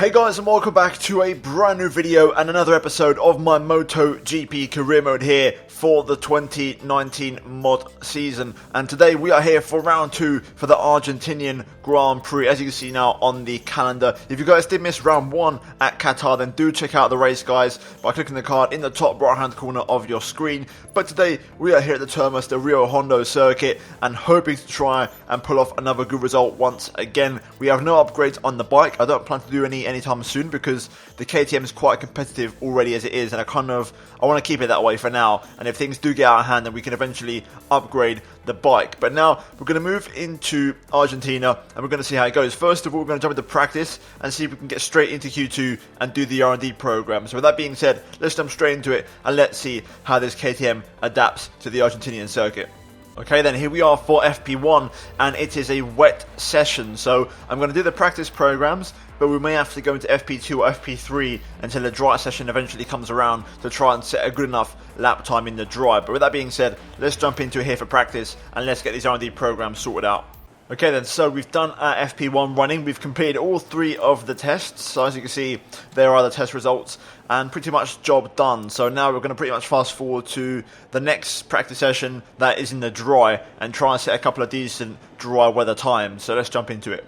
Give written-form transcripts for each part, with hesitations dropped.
Hey guys, and welcome back to a brand new video and another episode of my MotoGP Career Mode here for the 2019 mod season. And today we are here for round 2 for the Argentinian Grand Prix, as you can see now on the calendar. If you guys did miss round 1 at Qatar, then do check out the race, guys, by clicking the card in the top right hand corner of your screen. But today we are here at the Termas de Rio Hondo circuit and hoping to try and pull off another good result once again. We have no upgrades on the bike. I don't plan to do any anytime soon because the KTM is quite competitive already as it is, and I want to keep it that way for now, and if things do get out of hand then we can eventually upgrade the bike. But now we're going to move into Argentina and we're going to see how it goes. First of all, we're going to jump into practice and see if we can get straight into Q2 and do the R&D program. So with that being said, let's jump straight into it and let's see how this KTM adapts to the Argentinian circuit. Okay, then here we are for FP1 and it is a wet session, so I'm going to do the practice programs, but we may have to go into FP2 or FP3 until the dry session eventually comes around to try and set a good enough lap time in the dry. But with that being said, let's jump into it here for practice and let's get these R&D programs sorted out. Okay then, so we've done our FP1 running, we've completed all 3 of the tests, so as you can see there are the test results and pretty much job done. So now we're going to pretty much fast forward to the next practice session that is in the dry and try and set a couple of decent dry weather times, so let's jump into it.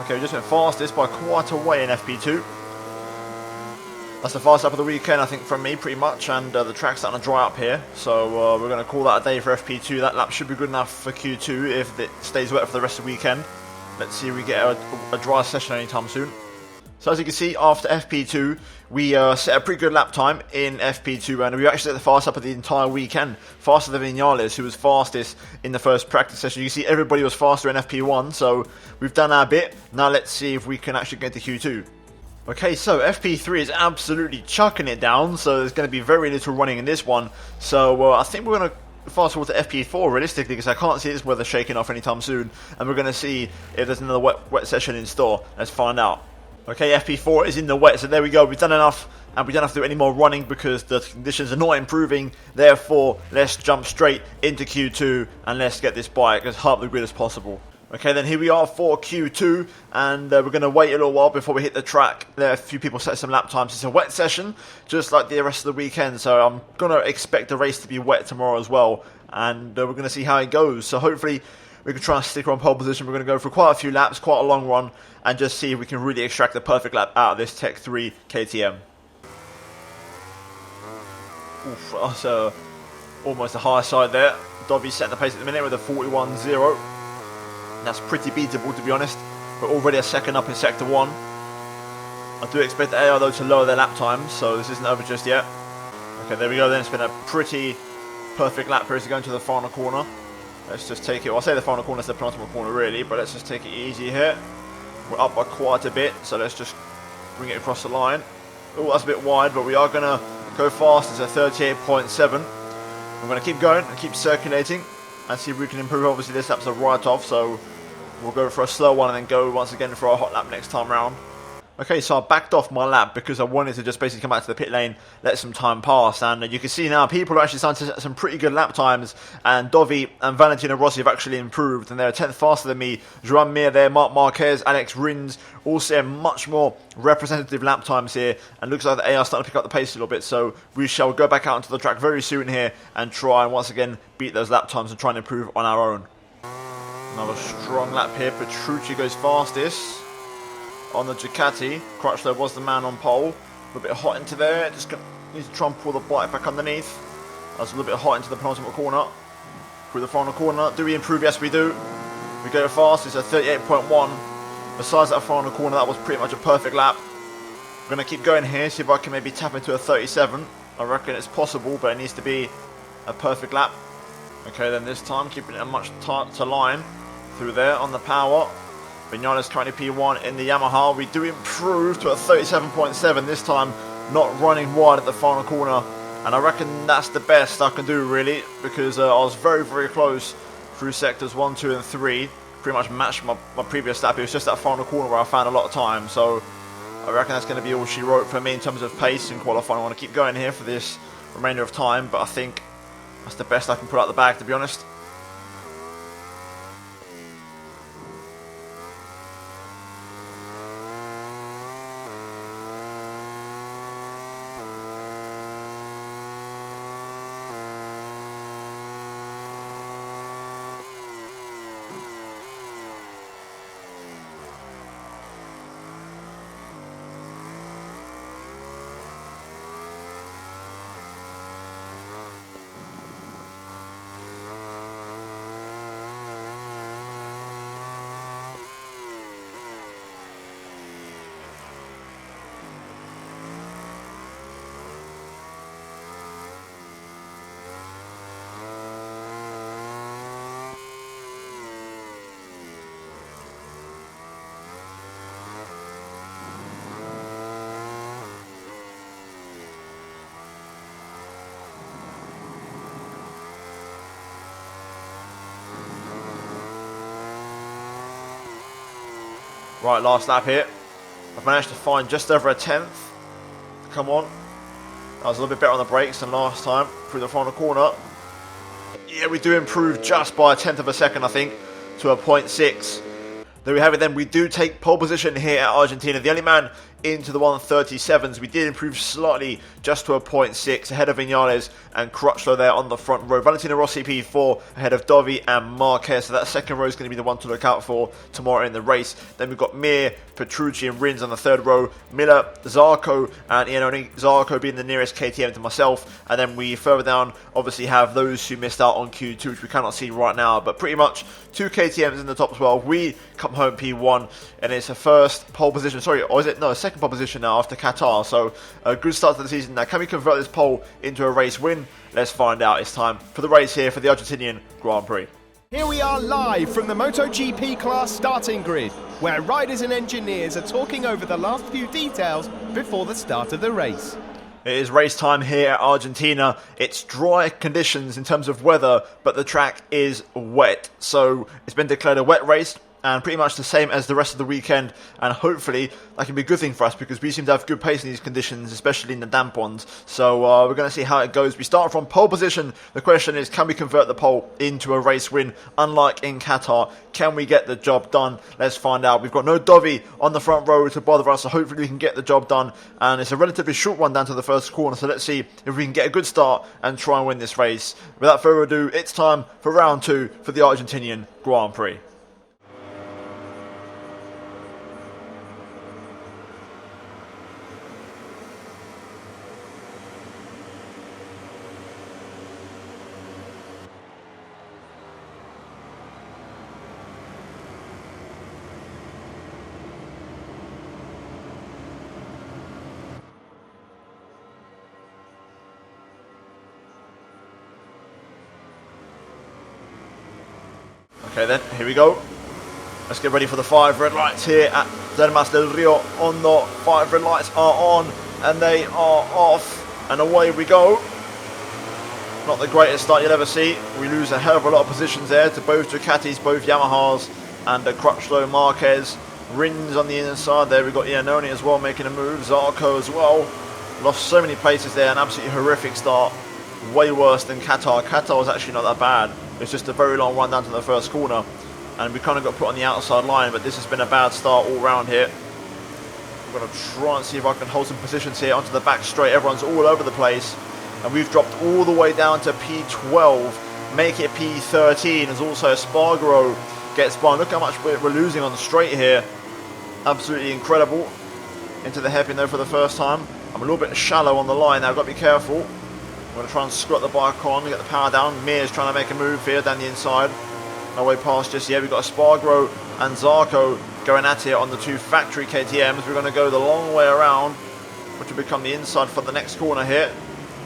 Okay, we just went fastest by quite a way in FP2. That's the fastest lap of the weekend, I think, from me, pretty much, and the track's starting to dry up here, so we're going to call that a day for FP2. That lap should be good enough for Q2 if it stays wet for the rest of the weekend. Let's see if we get a dry session anytime soon. So as you can see, after FP2, we set a pretty good lap time in FP2, and we actually set the fastest lap of the entire weekend, faster than Vinales, who was fastest in the first practice session. You can see everybody was faster in FP1, so we've done our bit. Now let's see if we can actually get to Q2. Okay, so FP3 is absolutely chucking it down, so there's going to be very little running in this one. So I think we're going to fast forward to FP4 realistically, because I can't see this weather shaking off anytime soon, and we're going to see if there's another wet session in store. Let's find out. Okay, FP4 is in the wet, so there we go. We've done enough, and we don't have to do any more running because the conditions are not improving. Therefore, let's jump straight into Q2 and let's get this bike as hard to the grid as possible. Okay, then here we are for Q2, and we're going to wait a little while before we hit the track. There are a few people set some lap times. It's a wet session, just like the rest of the weekend, so I'm going to expect the race to be wet tomorrow as well, and we're going to see how it goes. So hopefully we can try and stick on pole position. We're going to go for quite a few laps, quite a long run, and just see if we can really extract the perfect lap out of this Tech 3 KTM. Oof, that's almost the high side there. Dobby's setting the pace at the minute with a 41.0. That's pretty beatable, to be honest. We're already a second up in Sector 1. I do expect the AR, though, to lower their lap times, so this isn't over just yet. Okay, there we go then. It's been a pretty perfect lap here as we go into the final corner. Let's just take it. Well, I say the final corner is the penultimate corner, really, but let's just take it easy here. We're up by quite a bit, so let's just bring it across the line. Oh, that's a bit wide, but we are going to go fast is a 38.7. We're going to keep going and keep circulating and see if we can improve. Obviously this lap's a write-off, so we'll go for a slow one and then go once again for a hot lap next time round. Okay, so I backed off my lap because I wanted to just basically come back to the pit lane, let some time pass, and you can see now people are actually starting to set some pretty good lap times, and Dovi and Valentino Rossi have actually improved, and they're a 10th faster than me. Joan Mir there, Marc Marquez, Alex Rins, all set much more representative lap times here, and looks like they are starting to pick up the pace a little bit, so we shall go back out onto the track very soon here and try and once again beat those lap times and try and improve on our own. Another strong lap here, Petrucci goes fastest on the Ducati. Crutchlow was the man on pole. A little bit hot into there. Just need to try and pull the bike back underneath. That's a little bit hot into the penultimate corner. Through the final corner. Do we improve? Yes, we do. We go fast. It's a 38.1. Besides that final corner, that was pretty much a perfect lap. I'm going to keep going here. See if I can maybe tap into a 37. I reckon it's possible, but it needs to be a perfect lap. Okay, then this time, keeping it a much tighter line through there on the power. Vinales currently P1 in the Yamaha. We do improve to a 37.7 this time, not running wide at the final corner, and I reckon that's the best I can do really, because I was very, very close through sectors 1, 2 and 3. Pretty much matched my previous lap. It was just that final corner where I found a lot of time, so I reckon that's going to be all she wrote for me in terms of pace and qualifying. I want to keep going here for this remainder of time, but I think that's the best I can put out the bag, to be honest. Right, last lap here. I've managed to find just over a 10th. Come on. I was a little bit better on the brakes than last time through the final corner. Yeah, we do improve just by a 10th of a second, I think, to a 0.6. There we have it then. We do take pole position here at Argentina. The only man into the 137s. We did improve slightly just to a 0.6 ahead of Vinales and Crutchlow there on the front row. Valentino Rossi P4 ahead of Dovi and Marquez. So that second row is going to be the one to look out for tomorrow in the race. Then we've got Mir, Petrucci and Rins on the third row. Miller, Zarco and Iannone. Zarco being the nearest KTM to myself. And then we further down obviously have those who missed out on Q2, which we cannot see right now. But pretty much two KTMs in the top 12. We come home P1 and it's a first pole position. Sorry, or is it? No, a second pole position now after Qatar. So a good start to the season. Now, can we convert this pole into a race win? Let's find out. It's time for the race here for the Argentinian Grand Prix. Here we are live from the MotoGP class starting grid, where riders and engineers are talking over the last few details before the start of the race. It is race time here at Argentina. It's dry conditions in terms of weather, but the track is wet. So it's been declared a wet race, and pretty much the same as the rest of the weekend, and hopefully that can be a good thing for us because we seem to have good pace in these conditions, especially in the damp ones. So we're going to see how it goes. We start from pole position. The question is, can we convert the pole into a race win? Unlike in Qatar, can we get the job done? Let's find out. We've got no Dovi on the front row to bother us, so hopefully we can get the job done. And it's a relatively short one down to the first corner, so let's see if we can get a good start and try and win this race. Without further ado, it's time for round 2 for the Argentinian Grand Prix. Okay then, here we go. Let's get ready for the 5 red lights here at Termas del Rio Hondo. 5 red lights are on and they are off. And away we go. Not the greatest start you'll ever see. We lose a hell of a lot of positions there to both Ducatis, both Yamahas, and Crutchlow, Marquez. Rins on the inside there. We've got Iannone as well making a move. Zarco as well. Lost so many places there. An absolutely horrific start. Way worse than Qatar. Qatar was actually not that bad. It's just a very long run down to the first corner. And we kind of got put on the outside line. But this has been a bad start all round here. I'm going to try and see if I can hold some positions here onto the back straight. Everyone's all over the place. And we've dropped all the way down to P12. Make it P13 as also Spargaro gets by. Look how much we're losing on the straight here. Absolutely incredible. Into the hairpin there for the first time. I'm a little bit shallow on the line now. I've got to be careful. I'm going to try and squat the bike on, get the power down. Mir's trying to make a move here down the inside. No way past just yet. We've got Spargaro and Zarco going at it on the two factory KTMs. We're going to go the long way around, which will become the inside for the next corner here.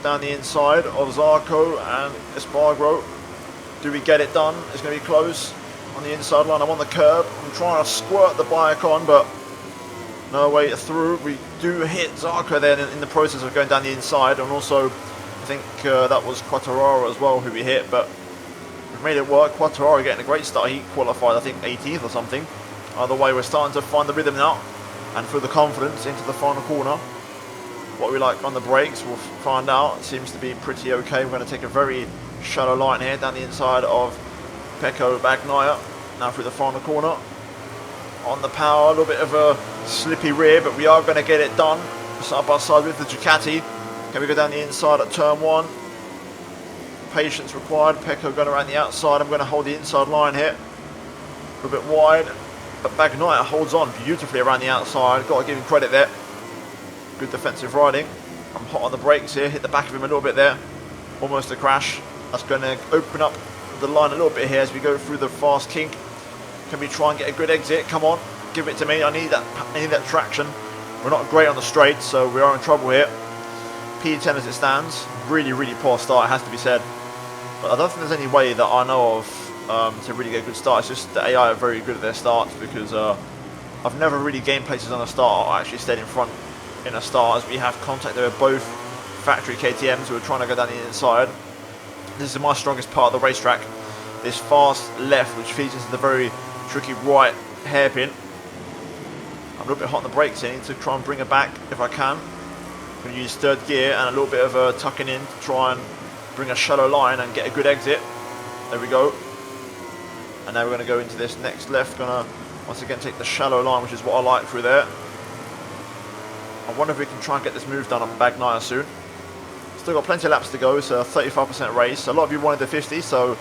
Down the inside of Zarco and Espargaro. Do we get it done? It's going to be close on the inside line. I'm on the curb. I'm trying to squirt the bike on, but no way through. We do hit Zarco there in the process of going down the inside, and also I think that was Qatar as well who we hit, but we've made it work. Qatar getting a great start. He qualified I think 18th or something. Either way, we're starting to find the rhythm now and through the confidence into the final corner. What we like on the brakes, we'll find out. It seems to be pretty okay. We're going to take a very shallow line here down the inside of Pecco Bagnaia. Now through the final corner. On the power, a little bit of a slippy rear, but we are going to get it done. Side by side with the Ducati. Can we go down the inside at turn one? Patience required. Pecco going around the outside. I'm going to hold the inside line here. A little bit wide. But Bagnaia holds on beautifully around the outside. Got to give him credit there. Good defensive riding. I'm hot on the brakes here. Hit the back of him a little bit there. Almost a crash. That's going to open up the line a little bit here as we go through the fast kink. Can we try and get a good exit? Come on. Give it to me. I need that traction. We're not great on the straight, so we are in trouble here. P10 as it stands. Really, really poor start, it has to be said. But I don't think there's any way that I know of to really get a good start. It's just the AI are very good at their starts, because I've never really gained places on a start. I actually stayed in front in a start as we have contact there with both factory KTMs who are trying to go down the inside. This is my strongest part of the racetrack. This fast left which feeds into the very tricky right hairpin. I'm a little bit hot on the brakes here. I need to try and bring it back if I can. I'm going to use third gear and a little bit of a tucking in to try and bring a shallow line and get a good exit. There we go. And now we're going to go into this next left. Going to once again take the shallow line, which is what I like through there. I wonder if we can try and get this move done on Bagnaia soon. Still got plenty of laps to go. It's a 35% race. A lot of you wanted the 50, so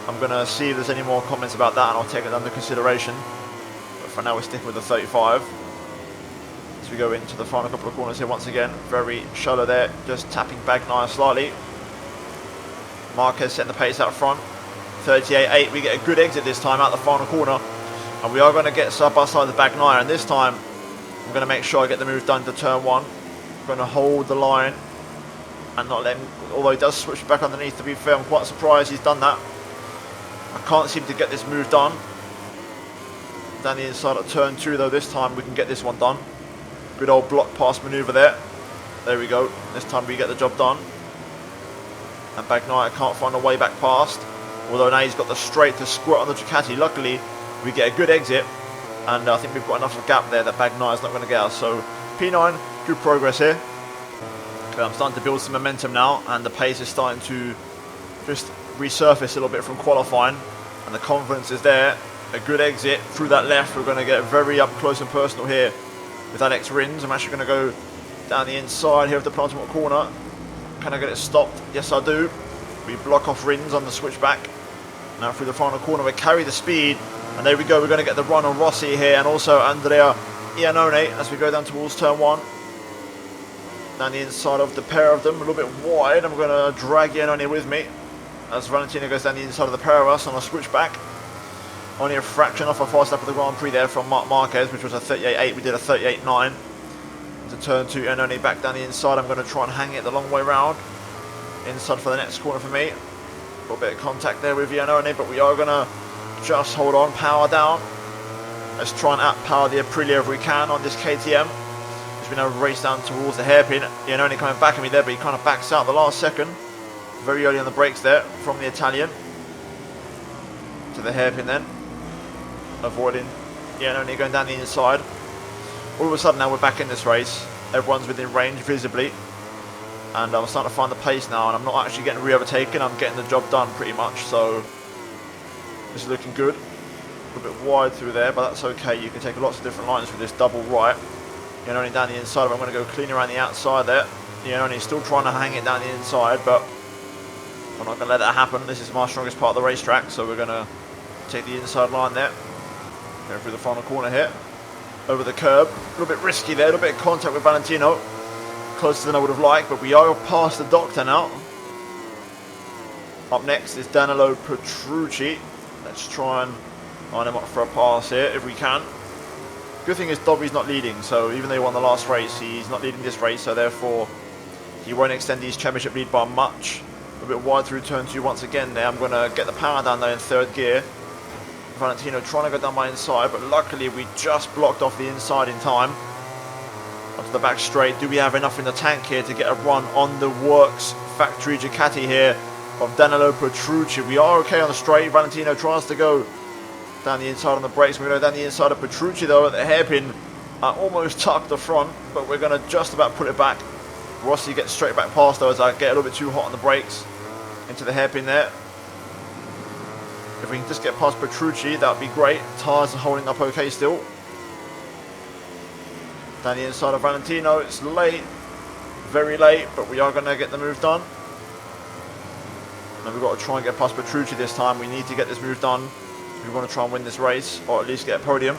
I'm going to see if there's any more comments about that and I'll take it under consideration. But for now we're sticking with the 35. As we go into the final couple of corners here once again. Very shallow there, just tapping Bagnaia slightly. Marquez setting the pace out front. 38.8, we get a good exit this time out the final corner. And we are going to get side by side the Bagnaia, and this time I'm going to make sure I get the move done to turn one. I'm going to hold the line and not let him, although he does switch back underneath, to be fair. I'm quite surprised he's done that. I can't seem to get this move done. Down the inside at turn two though, this time we can get this one done. Good old block pass manoeuvre there. There we go. This time we get the job done. And Bagnaia can't find a way back past. Although now he's got the straight to squirt on the Ducati. Luckily, we get a good exit. And I think we've got enough of a gap there that Bagnaia's not going to get us. So P9, good progress here. Okay, I'm starting to build some momentum now. And the pace is starting to just resurface a little bit from qualifying. And the confidence is there. A good exit through that left. We're going to get very up close and personal here with Alex Rins. I'm actually going to go down the inside here of the penultimate corner. Can I get it stopped? Yes, I do. We block off Rins on the switchback. Now through the final corner, we carry the speed. And there we go. We're going to get the run on Rossi here. And also Andrea Iannone as we go down towards turn one. Down the inside of the pair of them. A little bit wide. I'm going to drag Iannone with me as Valentina goes down the inside of the pair of us on a switchback. Only a fraction off our fast lap of the Grand Prix there from Marc Marquez, which was a 38.8. We did a 38.9. To turn two, and only back down the inside. I'm going to try and hang it the long way round. Inside for the next corner for me. A little bit of contact there with Iannone, but we are going to just hold on, power down. Let's try and out-power the Aprilia if we can on this KTM. It's been able to race down towards the hairpin. Iannone coming back at me there, but he kind of backs out the last second. Very early on the brakes there from the Italian. To the hairpin then. Avoiding Iannone going down the inside. All of a sudden now we're back in this race. Everyone's within range visibly. And I'm starting to find the pace now, and I'm not actually getting re-overtaken. I'm getting the job done pretty much, so this is looking good. A little bit wide through there, but that's okay. You can take lots of different lines with this double right. Iannone down the inside, but I'm going to go clean around the outside there. Iannone still trying to hang it down the inside, but I'm not going to let that happen. This is my strongest part of the racetrack, so we're going to take the inside line there. Going through the final corner here. Over the curb. A little bit risky there, a little bit of contact with Valentino. Closer than I would have liked, but we are past the doctor now. Up next is Danilo Petrucci. Let's try and line him up for a pass here if we can. Good thing is Dobby's not leading, so even though he won the last race, he's not leading this race, so therefore he won't extend his championship lead by much. A bit wide through turn 2 once again there. I'm going to get the power down there in third gear. Valentino trying to go down my inside, but luckily we just blocked off the inside in time. Onto the back straight. Do we have enough in the tank here to get a run on the Works factory Ducati here of Danilo Petrucci? We are okay on the straight. Valentino tries to go down the inside on the brakes. We're going to go down the inside of Petrucci though at the hairpin. Almost tucked the front, but we're going to just about put it back. Rossi gets straight back past though as I get a little bit too hot on the brakes. Into the hairpin there. If we can just get past Petrucci, that would be great. Tyres are holding up okay still. Down the inside of Valentino, it's late, very late, but we are going to get the move done. And we've got to try and get past Petrucci this time. We need to get this move done if we want to try and win this race, or at least get a podium.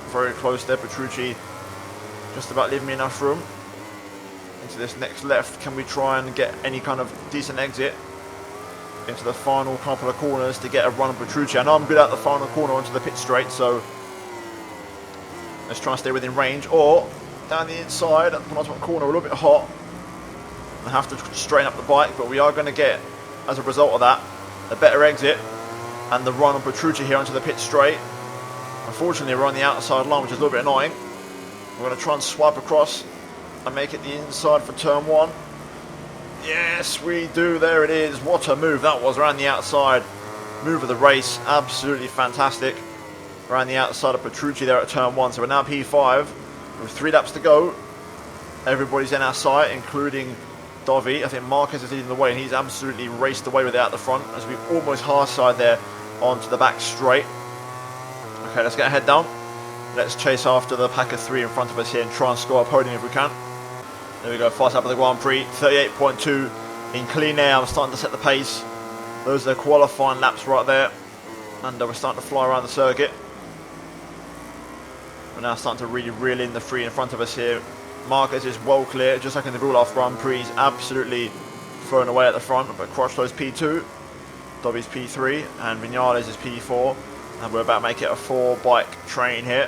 Very close there, Petrucci just about leaving me enough room. Into this next left, can we try and get any kind of decent exit into the final couple of corners to get a run on Petrucci? I know I'm good at the final corner onto the pit straight, so let's try and stay within range, or down the inside at the penultimate corner, a little bit hot. I have to straighten up the bike, but we are going to get, as a result of that, a better exit and the run on Petrucci here onto the pit straight. Unfortunately, we're on the outside line, which is a little bit annoying. We're going to try and swipe across and make it the inside for turn 1. Yes, we do. There it is. What a move that was around the outside. Move of the race. Absolutely fantastic. Around the outside of Petrucci there at turn 1. So we're now P5 with 3 laps to go. Everybody's in our sight, including Dovi. I think Marquez is leading the way, and he's absolutely raced away with it out the front as we almost hard side there onto the back straight. Okay, let's get our head down. Let's chase after the pack of 3 in front of us here and try and score a podium if we can. There we go, fast up of the Grand Prix, 38.2 in clean air. I'm starting to set the pace. Those are the qualifying laps right there. And we're starting to fly around the circuit. We're now starting to really reel in the 3 in front of us here. Marquez is well clear, just like in the real-life Grand Prix. Absolutely thrown away at the front, but Crutchlow's P2, Dobby's P3, and Vinales is P4. And we're about to make it a 4-bike train here.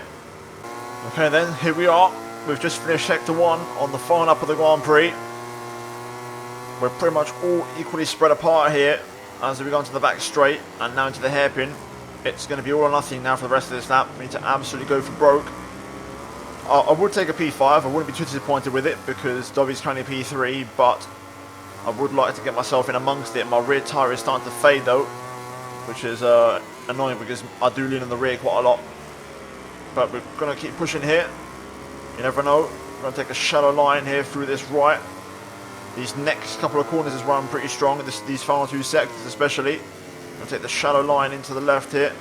Okay then, here we are. We've just finished Sector 1 on the final up of the Grand Prix. We're pretty much all equally spread apart here as we go into the back straight and now into the hairpin. It's going to be all or nothing now for the rest of this lap. We need to absolutely go for broke. I would take a P5. I wouldn't be too disappointed with it because Dobby's currently P3, but I would like to get myself in amongst it. My rear tyre is starting to fade though, which is annoying because I do lean on the rear quite a lot. But we're going to keep pushing here. You never know. We're going to take a shallow line here through this right. These next couple of corners is run pretty strong. These final 2 sectors especially. I'm going to take the shallow line into the left here.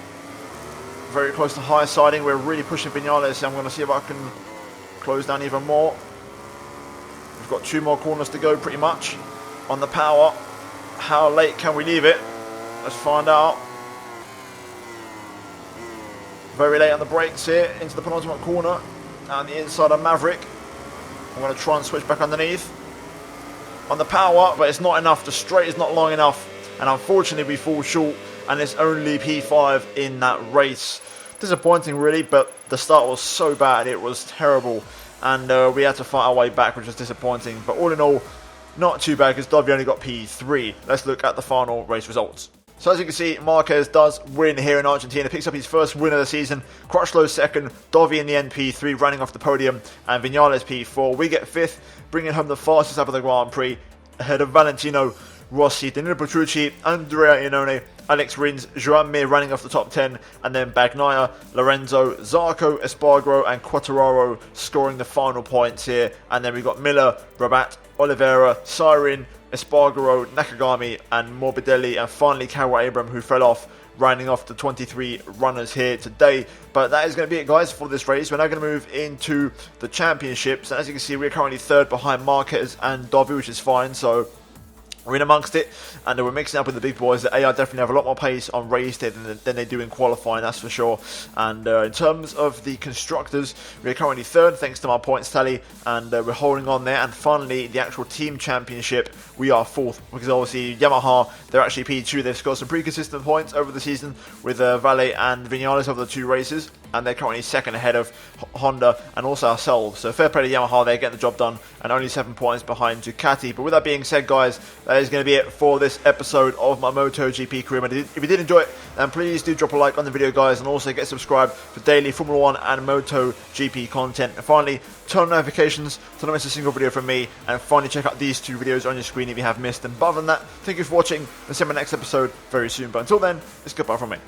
Very close to high siding. We're really pushing Vinales. I'm going to see if I can close down even more. We've got 2 more corners to go pretty much. On the power. How late can we leave it? Let's find out. Very late on the brakes here. Into the penultimate corner. Down the inside of Maverick. I'm going to try and switch back underneath. On the power, but it's not enough. The straight is not long enough. And unfortunately we fall short. And it's only P5 in that race. Disappointing really, but the start was so bad. It was terrible. And we had to fight our way back, which was disappointing. But all in all, not too bad because Dobby only got P3. Let's look at the final race results. So as you can see, Marquez does win here in Argentina, picks up his first win of the season. Crutchlow second, Dovi in the end P3 running off the podium, and Viñales P4. We get fifth, bringing home the fastest lap of the Grand Prix, ahead of Valentino Rossi, Danilo Petrucci, Andrea Iannone, Alex Rins, Joan Mir running off the top 10, and then Bagnaia, Lorenzo, Zarco, Espargaro, and Quartararo scoring the final points here. And then we've got Miller, Rabat, Oliveira, Siren, Espargaro, Nakagami, and Morbidelli, and finally Carol Abram, who fell off, rounding off the 23 runners here today. But that is going to be it, guys, for this race. We're now going to move into the championships, and as you can see, we're currently third behind Marquez and Dovi, which is fine. So we're in amongst it, and we're mixing up with the big boys. The AR definitely have a lot more pace on race day than they do in qualifying, that's for sure. And in terms of the constructors, we're currently third thanks to my points tally, and we're holding on there. And finally, the actual team championship, we are fourth, because obviously Yamaha, they're actually P2. They've scored some pretty consistent points over the season with Valle and Viñales over the two races, and they're currently second ahead of Honda and also ourselves. So fair play to Yamaha, they're getting the job done, and only 7 points behind Ducati. But with that being said, guys, that is going to be it for this episode of my MotoGP Career Mode. If you did enjoy it, then please do drop a like on the video, guys, and also get subscribed for daily Formula 1 and MotoGP content. And finally, turn on notifications to not miss a single video from me, and finally check out these 2 videos on your screen if you have missed them. But other than that, thank you for watching, and see you in my next episode very soon. But until then, it's goodbye from me.